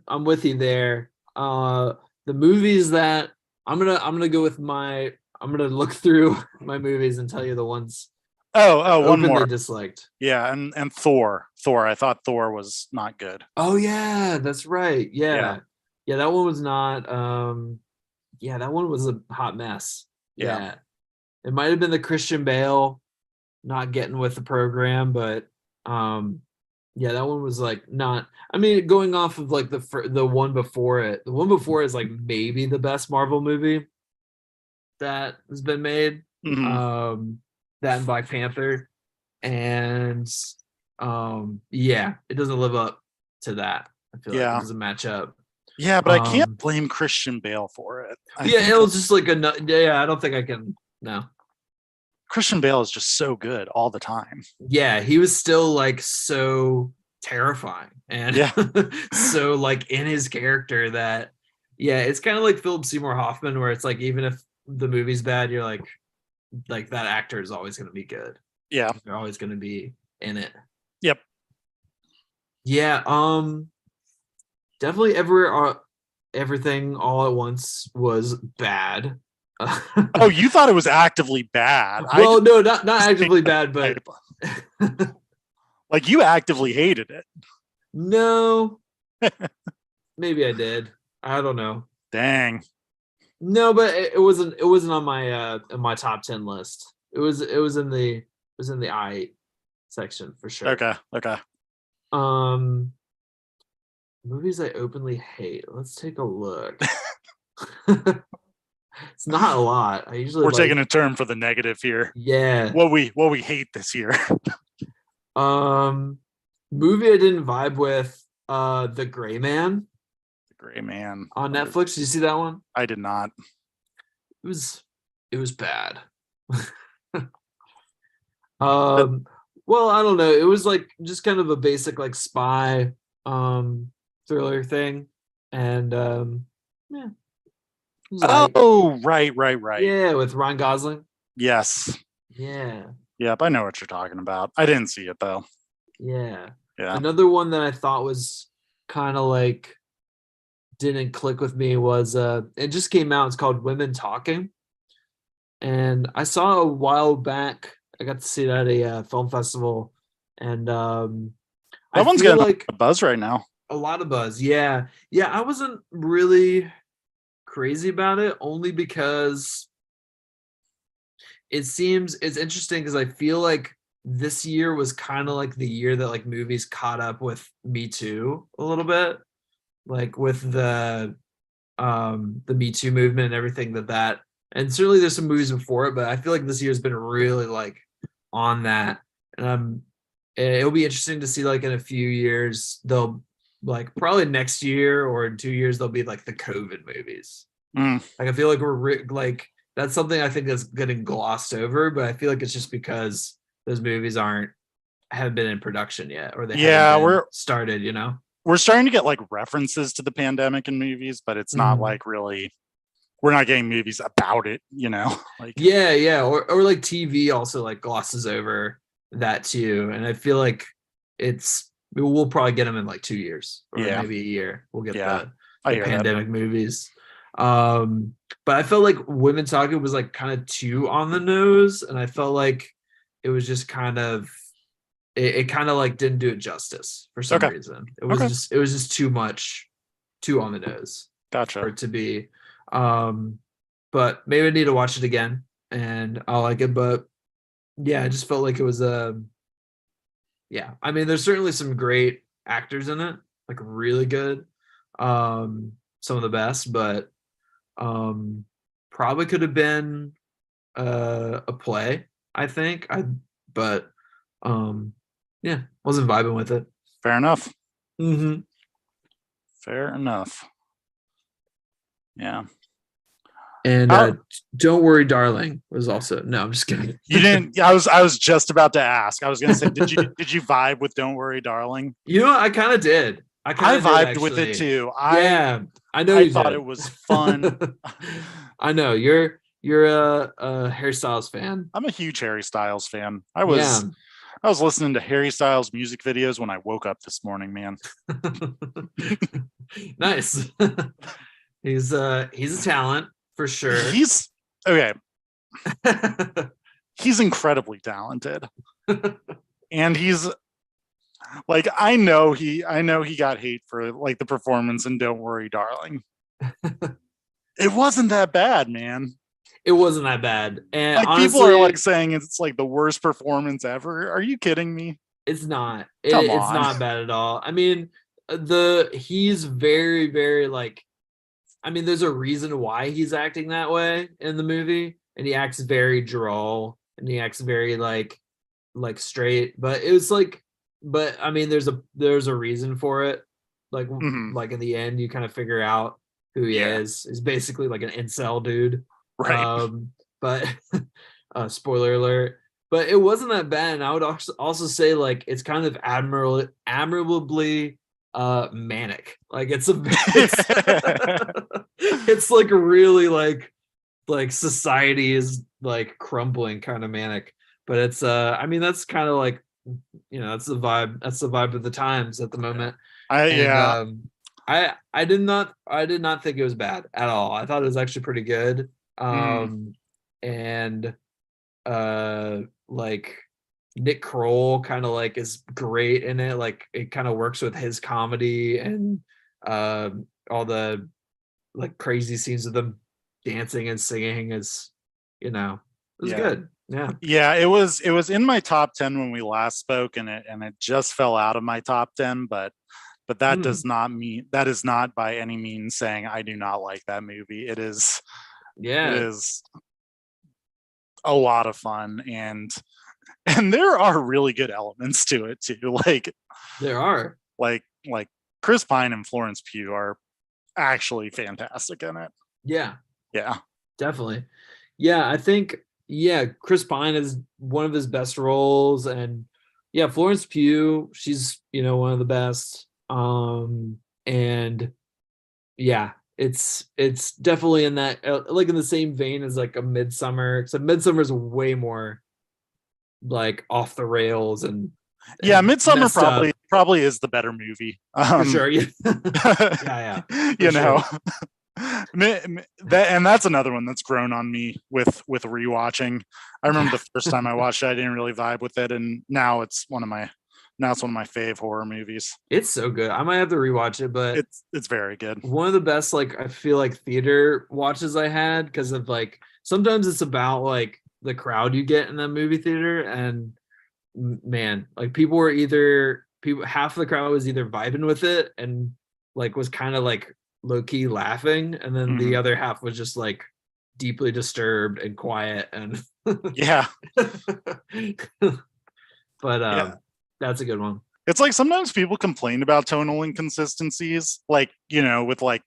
I'm with you there. The movies that I'm gonna go with I'm gonna look through my movies and tell you the ones I one openly more. disliked. Yeah, and Thor. I thought Thor was not good. Oh yeah, that's right. Yeah, Yeah. Yeah, that one was not yeah, that one was a hot mess. yeah. Yeah. It might have been the Christian Bale not getting with the program, but um yeah, that one was like not. I mean, going off of like the one before it, the one before is like maybe the best Marvel movie that has been made. Hmm. Um, that and Black Panther, and yeah, it doesn't live up to that. I feel like it Yeah. doesn't match up. Yeah, but I can't Um, blame Christian Bale for it. I yeah, think it was just like yeah. I don't think I can. No. Christian Bale is just so good all the time. Yeah, he was still like so terrifying and Yeah. so like in his character that yeah, it's kind of like Philip Seymour Hoffman where it's like even if the movie's bad, you're like that actor is always going to be good. Yeah. They're always going to be in it. Yep. Yeah, definitely everything all at once was bad. Oh, you thought it was actively bad. I Well, just no, not actively bad, but like you actively hated it. no, maybe I did. I don't know. Dang. No, but it wasn't on my top 10 list. It was in the I section for sure. Okay. Okay. Um movies I openly hate. Let's take a look. It's not a lot. I usually We're taking like a turn for the negative here. yeah. What we hate this year. Um movie I didn't vibe with The Gray Man Gray Man. on Netflix. Did you see that one? I did not. It was bad. But Um, well, I don't know. It was like just kind of a basic like spy thriller thing. And yeah, it was like oh, right. yeah, with Ryan Gosling. Yes. Yeah, Yep, I know what you're talking about. I didn't see it though. yeah. Yeah. Another one that I thought was kind of like didn't click with me was it just came out. It's called Women Talking. And I saw a while back. I got to see it at a film festival, and I That one's feel getting like a buzz right now. a lot of buzz. Yeah, yeah. I wasn't really crazy about it, only because it seems it's interesting because I feel like this year was kind of like the year that like movies caught up with Me Too a little bit, like with the Me Too movement and everything that and certainly there's some movies before it, but I feel like this year's been really like on that. And it'll be interesting to see like in a few years they'll like probably next year or in 2 years they'll be like the COVID movies. Mm. Like I feel like like that's something I think that's getting glossed over, but I feel like it's just because those movies haven't been in production yet or they haven't Yeah, been started, you know? we're starting to get like references to the pandemic in movies, but it's not like really, we're not getting movies about it, you know? Like Yeah, or like TV also like glosses over that too, and I feel like we'll probably get them in like 2 years or yeah, maybe a year. We'll get yeah, I the hear that. pandemic movies. But I felt like Women Talking was like kind of too on the nose, and I felt like it was just kind of it kind of like didn't do it justice for some Okay. reason. Okay. It was just too much, too on the nose for Gotcha. it to be. But maybe I need to watch it again and I'll like it. But yeah, I just felt like it was yeah. I mean, there's certainly some great actors in it, like really good. Some of the best, but probably could have been a play, I think. But um yeah, wasn't vibing with it. Fair enough. Mm-hmm. Fair enough. Yeah. And How, Don't Worry, Darling was also no, I'm just kidding. you didn't, I was just about to ask. I was gonna say, did you vibe with Don't Worry, Darling? You know what? I kind of did. I I kind of did vibed with it actually. too. Yeah, I know I you thought did. it was fun. I know you're a hairstyles fan. I'm a huge Harry Styles fan. Yeah. I was listening to Harry Styles music videos when I woke up this morning, man. Nice. He's a talent for sure. He's okay. He's incredibly talented. And he's like, I know he got hate for like the performance in Don't Worry, Darling. It wasn't that bad, man. It wasn't that bad. And Like people honestly, are like saying it's like the worst performance ever. Are you kidding me? it's not. Come It's on. not bad at all. I mean, he's very, very like I mean, there's a reason why he's acting that way in the movie, and he acts very droll and he acts very like straight. But it was like, but I mean, there's a reason for it. Mhm. Like in the end, you kind of figure out who he Yeah. is. He's basically like an incel dude. Right. But spoiler alert. But it wasn't that bad. And I would also say like it's kind of admirably manic. Like it's like really like society is like crumbling kind of manic. But it's I mean that's kind of like that's the vibe of the times at the moment. And Yeah. I did not think it was bad at all. I thought it was actually pretty good. Mm, And like Nick Kroll kind of like is great in it. Like it kind of works with his comedy and all the like crazy scenes of them dancing and singing is, it was yeah. good. Yeah. Yeah, it was in my top 10 when we last spoke, and it just fell out of my top 10, but that does Mm, not mean, that is not by any means saying I do not like that movie. It yeah, is a lot of fun, and there are really good elements to it too. there are. Like Chris Pine and Florence Pugh are actually fantastic in it. Yeah, Yeah. definitely. Yeah, I think Chris Pine is one of his best roles, and yeah, Florence Pugh, she's one of the best. And yeah, it's definitely in that like in the same vein as like a Midsummer, except Midsummer is way more like off the rails Yeah, and Midsummer messed up probably is the better movie. for sure. Yeah, yeah, for You sure. know, and that's another one that's grown on me with rewatching. I remember Yeah, the first time I watched it, I didn't really vibe with it, and now it's one of my fave horror movies. it's so good. I might have to rewatch it, but It's very good. one of the best like I feel like theater watches I had because of like sometimes it's about like the crowd you get in that movie theater. And man, like people were either people half of the crowd was either vibing with it and like was kind of like low key laughing, and then the Mhm. other half was just like deeply disturbed and quiet and Yeah. but Yeah. that's a good one. It's like sometimes people complain about tonal inconsistencies, like, with like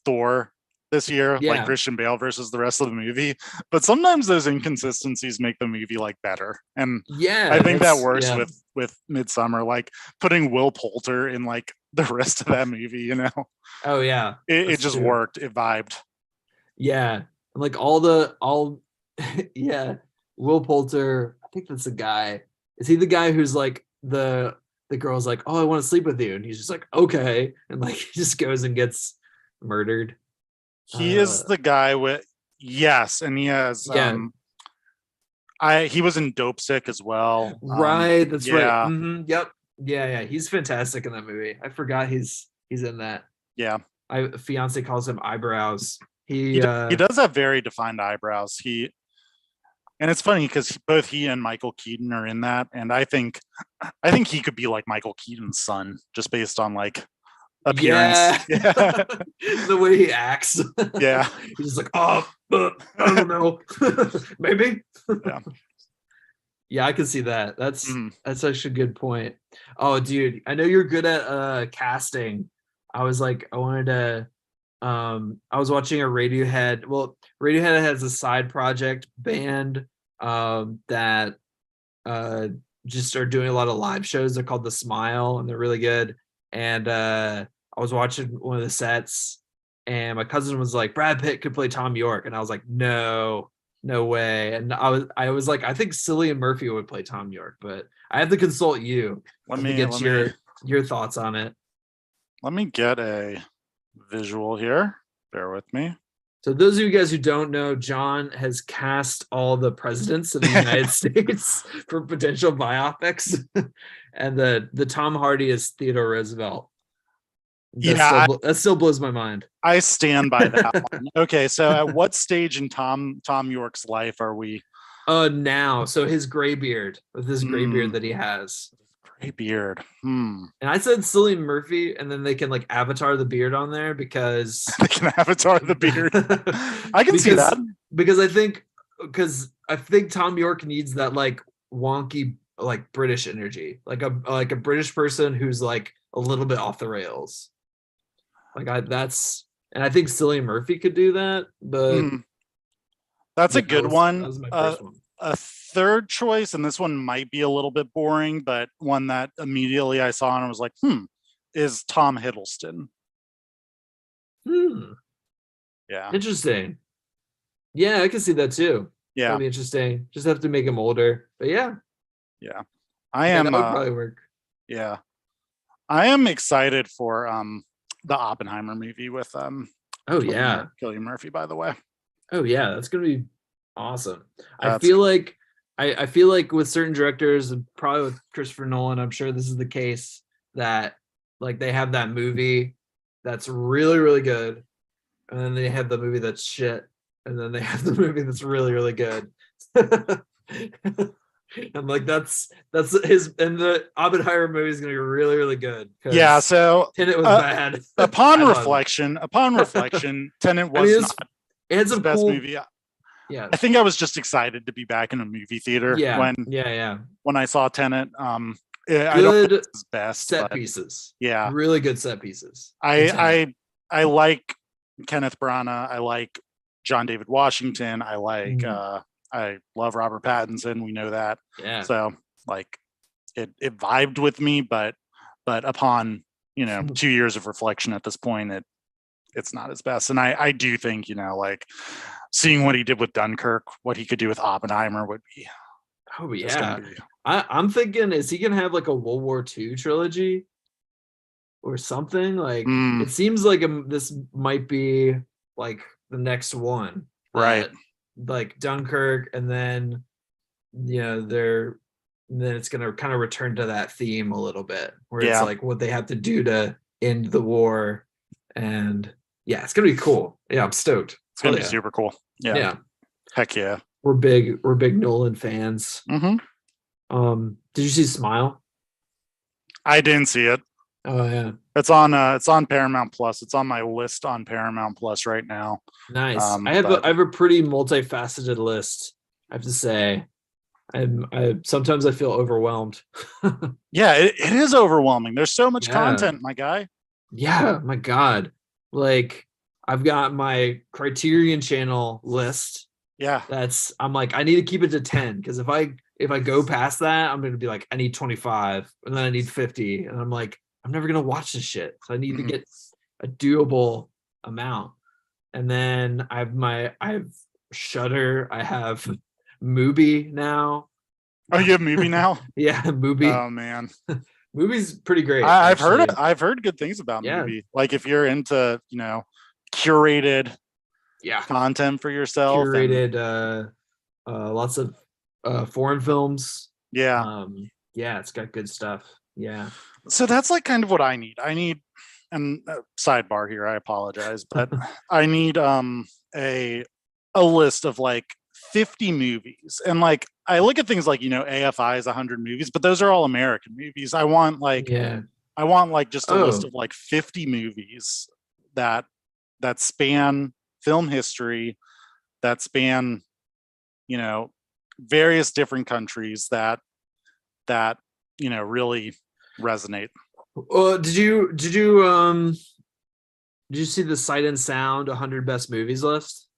Thor this year, like Yeah. Christian Bale versus the rest of the movie. But sometimes those inconsistencies make the movie like better. And I Yeah, think that that's works yeah. with Midsummer, like putting Will Poulter in like the rest of that movie, Oh yeah, it that's just true. worked. It vibed. Yeah. And like all yeah, Will Poulter, I think that's the guy. Is he the guy who's like the girl's like, "Oh, I want to sleep with you." And he's just like, "Okay." And like he just goes and gets murdered. He Uh is the guy with yes, and he has yeah, he was in Dope Sick as well. right, that's right. Yeah, Yep. Yeah, yeah. He's fantastic in that movie. I forgot he's in that. yeah. I fiance calls him eyebrows. He He he does have very defined eyebrows. And it's funny because both he and Michael Keaton are in that, and I think he could be like Michael Keaton's son just based on like appearance. yeah. Yeah, The way he acts. yeah, He's just like, "Oh, I don't know." Maybe. yeah. Yeah, I can see that. Mhm. That's actually a good point. Oh, dude, I know you're good at casting. I was like, I wanted to I was watching a Radiohead. Well, Radiohead has a side project band that uh just are doing a lot of live shows. They're called The Smile and they're really good. And I was watching one of the sets and my cousin was like, Brad Pitt could play Tom York. And I was like, no, no way. And I was like, I think Cillian Murphy would play Tom York, but I have to consult you Let to me get let me your thoughts on it. let me get a visual here. Bear with me. So those of you guys who don't know, John has cast all the presidents of the United States for potential biopics, and the Tom Hardy is Theodore Roosevelt. Yeah, That still blows my mind. I stand by that one. Okay, so at what stage in Tom York's life are we? Now, so his gray beard with his gray beard Hmm, that he has, gray beard. Hmm. and I said Cillian Murphy, and then they can like avatar the beard on there because They can avatar the beard. I can see because that. because I think Tom York needs that like wonky like British energy, like a British person who's like a little bit off the rails. Like I that's and I think Cillian Murphy could do that, but Hmm. That's a yeah, good that one. was my first one. A third choice, and this one might be a little bit boring, but one that immediately I saw and I was like, is Tom Hiddleston. Hmm, Yeah. interesting. Yeah, I can see that too. That'd Yeah. be interesting. Just have to make him older, but yeah, Yeah. I yeah, that am would probably work. yeah. I am excited for the Oppenheimer movie with Oh yeah, Cillian Murphy, by the way. oh yeah, that's gonna be awesome. I That's feel like I feel like with certain directors, and probably with Christopher Nolan, I'm sure this is the case that like they have that movie that's really really good, and then they have the movie that's shit, and then they have the movie that's really really good. I'm like that's his, and the Oppenheimer movie is gonna be really really good yeah, because so Tenet was bad. upon I love it. reflection, Tenet I mean, was not it had his some best cool, movie. yeah. I think I was just excited to be back in a movie theater Yeah, yeah, yeah. when I saw Tenet. I don't think Good it's his best, set but pieces. yeah, Really good set pieces in Tenet. I I like Kenneth Branagh. I like John David Washington. Mhm. I love Robert Pattinson. We know that. Yeah. So like it vibed with me, but upon 2 years of reflection at this point, it's not his best. And I do think like seeing what he did with Dunkirk, what he could do with Oppenheimer would be Oh just going yeah. to be. I'm thinking, is he gonna have like a World War II trilogy or something? Like Mm, it seems like this might be like the next one right. that like Dunkirk, and then they're then it's gonna kind of return to that theme a little bit, where it's Yeah. like what they have to do to end the war, and yeah, it's gonna be cool. Yeah, I'm stoked. It's going Hell to be yeah, super cool. Yeah. yeah. Heck yeah. we're big Nolan fans. Hmm. Did you see Smile? I didn't see it. Oh yeah, It's on Paramount Plus. It's on my list on Paramount Plus right now. nice. I have a pretty multifaceted list. I have to say, I sometimes I feel overwhelmed. Yeah, it is overwhelming. There's so much Yeah, content, my guy. yeah, my God. Like I've got my Criterion Channel list. Yeah. I'm like, I need to keep it to 10 because if I go past that, I'm gonna be like, I need 25 and then I need 50. And I'm like, I'm never gonna watch this shit. So I need to Mhm. get a doable amount. And then I have Shutter, I have Mubi now. Oh, you have a movie now? Yeah, Mubi. Oh man. Movie's pretty great, actually. I've heard good things about Yeah, movie. Like if you're into, curated yeah. content for yourself and Curated lots of foreign films. yeah. Yeah, it's got good stuff. Yeah. So that's like kind of what I need. And sidebar here, I apologize, but I need a list of like 50 movies. And like I look at things like, AFI is 100 movies, but those are all American movies. Yeah. I want like just a list Oh, of like 50 movies that span film history, that span, you know, various different countries that really resonate. did you see the Sight and Sound 100 best movies list?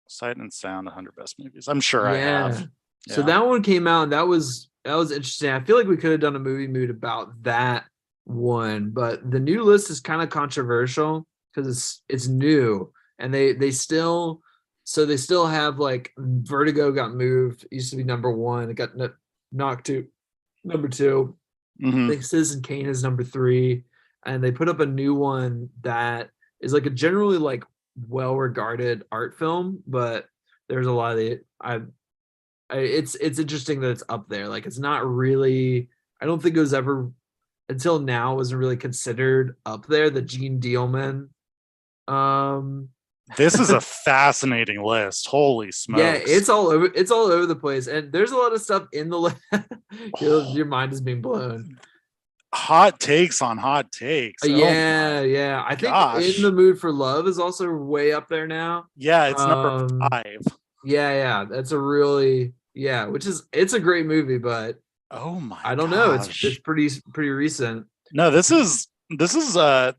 Sight and Sound 100 best movies. I'm sure I have. Yeah. So Yeah. that one came out and that was interesting. I feel like we could have done a movie mood about that one, but the new list is kind of controversial because it's new and they still have like Vertigo got moved. It used to be number one. It got knocked to number two. I Hmm. think Citizen Kane is number three, and they put up a new one that is like a generally like well regarded art film, but there's a lot of it's interesting that it's up there. Like it's not really. I don't think it was ever until now wasn't really considered up there. The Gene Dealman. Um, This is a fascinating list. Holy yeah, smokes. it's all over the place, and there's a lot of stuff in the list. Your mind is being blown. Hot takes on hot takes. Oh my Yeah, yeah. I think In the gosh. Mood for Love is also way up there now. Yeah, it's number Um, 5. yeah, yeah. That's a really yeah, which is it's a great movie, but Oh my I don't know. It's gosh. pretty recent. No, this is a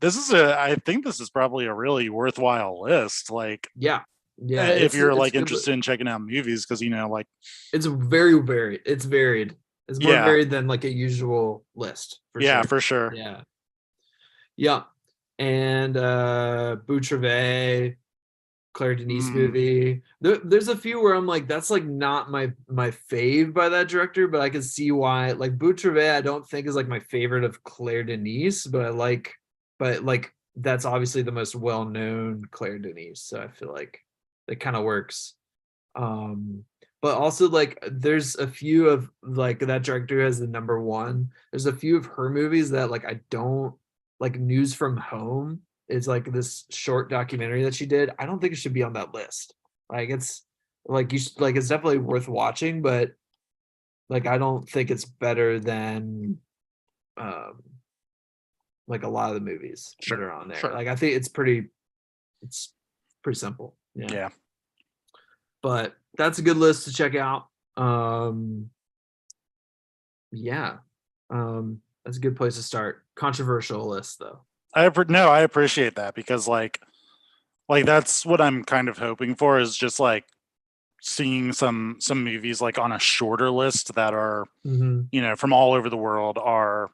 I think this is probably a really worthwhile list. Like Yeah, yeah. if you're It's like a good. interested in checking out movies, because like It's very varied. It's varied. It's more yeah, varied than like a usual list for yeah, sure. for sure. Yeah, yeah. And Boutreve, Claire Denis Mm, movie. There's a few where I'm like, that's like not my fave by that director, but I can see why. Like Boutreve, I don't think is like my favorite of Claire Denis, but like that's obviously the most well known Claire Denis, so I feel like it kind of works. But also like there's a few of like that director has the number one. There's a few of her movies that like I don't like. News from Home is like this short documentary that she did. I don't think it should be on that list. Like it's like you should, like it's definitely worth watching, but like I don't think it's better than um like a lot of the movies that sure, are on there. sure. Like I think it's pretty simple. Yeah. Yeah. But that's a good list to check out. Um yeah. That's a good place to start. Controversial list though. No, I appreciate that because like that's what I'm kind of hoping for is just like seeing some movies like on a shorter list that are, Mm-hmm. from all over the world are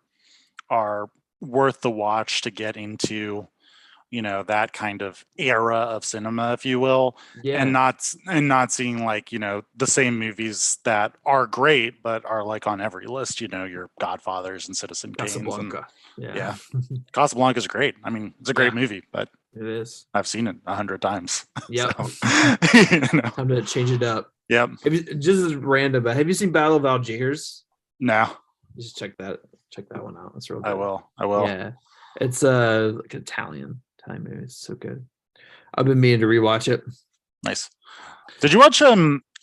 worth the watch to get into, that kind of era of cinema, if you will, Yeah. and not seeing like, the same movies that are great but are like on every list, your Godfathers and Citizen Kanes and Casablanca. Yeah. yeah. Casablanca is great. I mean, it's a great Yeah, movie, but it is. I've seen it 100 times. So, Yep. you know, Time to change it up. yep. Have you just as random, but have you seen Battle of Algiers? No, Just check that one out. It's real I good. will. I will. Yeah. It's like Italian movie. It's so good. I've been meaning to rewatch it. Nice. Did you watch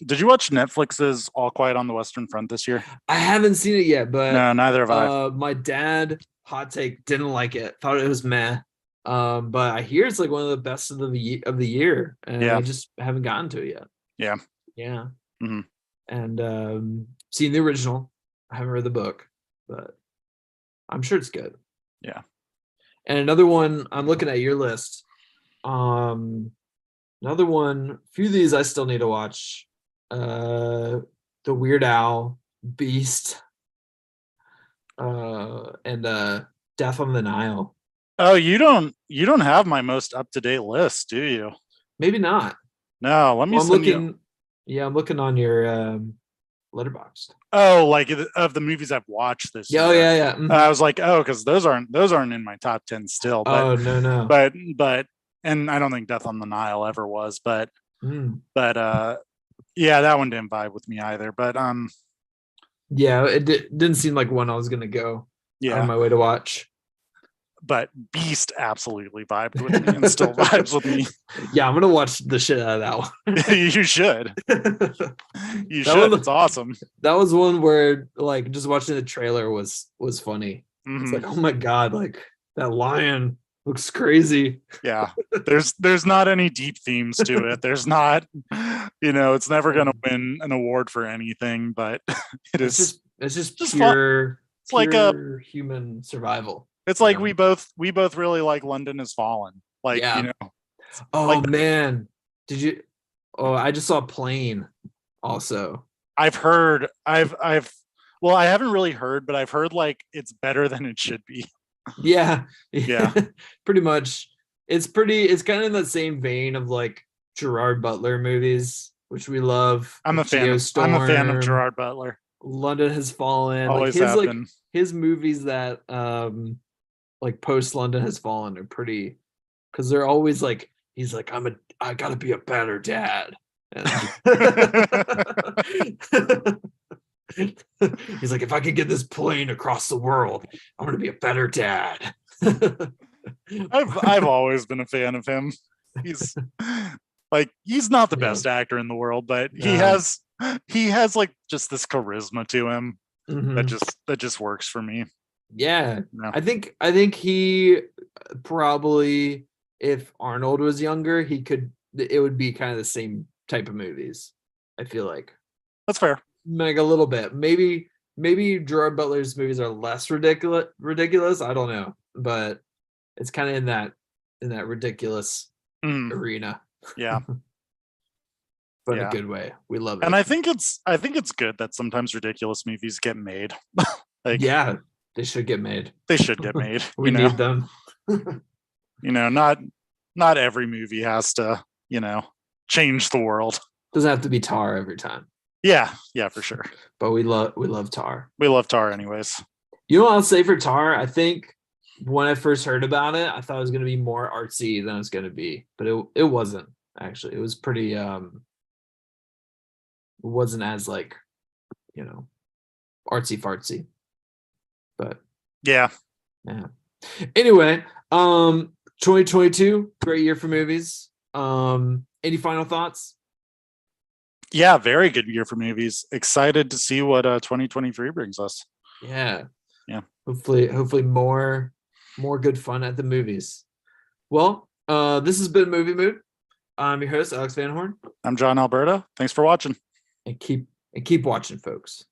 Did you watch Netflix's All Quiet on the Western Front this year? I haven't seen it yet, but No, neither have I. my dad, hot take, didn't like it. Thought it was meh. But I hear it's like one of the best of the year, and Yeah. I just haven't gotten to it yet. Yeah. Yeah. Hmm. And seen the original. I haven't read the book, but I'm sure it's good. Yeah. And another one, I'm looking at your list. Another one, a few of these I still need to watch. The Weird Al, Beast, and Death on the Nile. Oh, you don't have my most up to date list, do you? Maybe not. No, let me Well, I'm send you. looking. Yeah, I'm looking on your Letterboxd. Oh, like of the movies I've watched this Yeah, oh year. yeah, yeah. I was like, oh, because those aren't in my top 10 still. But Oh no, no. but and I don't think Death on the Nile ever was. Mm. But yeah, that one didn't vibe with me either. But Yeah, it didn't seem like one I was gonna go out of yeah. my way to watch. But Beast absolutely vibed with me and still vibes with me. Yeah, I'm gonna watch the shit out of that one. You should. You That should. one, It's awesome. that was one where like just watching the trailer was funny. It's Hmm. like, oh my god, like that lion looks crazy. Yeah. There's not any deep themes to it. There's not, it's never gonna win an award for anything, but it It's is just just fun. It's like pure human survival. it's You like know? we both really like London Has Fallen. Like, Yeah. Oh like man, did you? Oh, I just saw Plane. Also, I've heard I've well, I haven't really heard, but I've heard like it's better than it should be. yeah, Yeah. pretty much. It's pretty. It's kind of in the same vein of like Gerard Butler movies, which we love. I'm a Like fan of I'm a fan of Geostorm, Gerard Butler. London Has Fallen. Always have been. His movies that like post London Has Fallen are pretty, because they're always like he's like I gotta be a better dad. And he's like, if I could get this plane across the world, I'm gonna be a better dad. I've always been a fan of him. He's he's not the Yeah. best actor in the world, but No. he has like just this charisma to him that Mhm. just works for me. Yeah, No. I think he probably, if Arnold was younger, it would be kind of the same type of movies. I feel like That's fair. like a little bit. Maybe Gerard Butler's movies are less ridiculous. I don't know, but it's kind of in that ridiculous Mm, arena, yeah. but in a Yeah. good way. We love And it. I think it's good that sometimes ridiculous movies get made. Like, Yeah, they should get made. they should get made. We need them. Not every movie has to, change the world. Doesn't have to be Tar every time, Yeah, for sure. but we love Tar. We love Tar anyways. You know what I'll say for Tar? I think when I first heard about it, I thought it was going to be more artsy than it's going to be, but it wasn't actually. It was pretty. It wasn't as like, artsy fartsy, but Yeah. yeah. Anyway, 2022, great year for movies. Any final thoughts? Yeah, very good year for movies. Excited to see what 2023 brings us. Yeah. Yeah. Hopefully more good fun at the movies. Well, this has been Movie Mood. I'm your host, Alex Van Horn. I'm John Alberta. Thanks for watching. And keep watching, folks.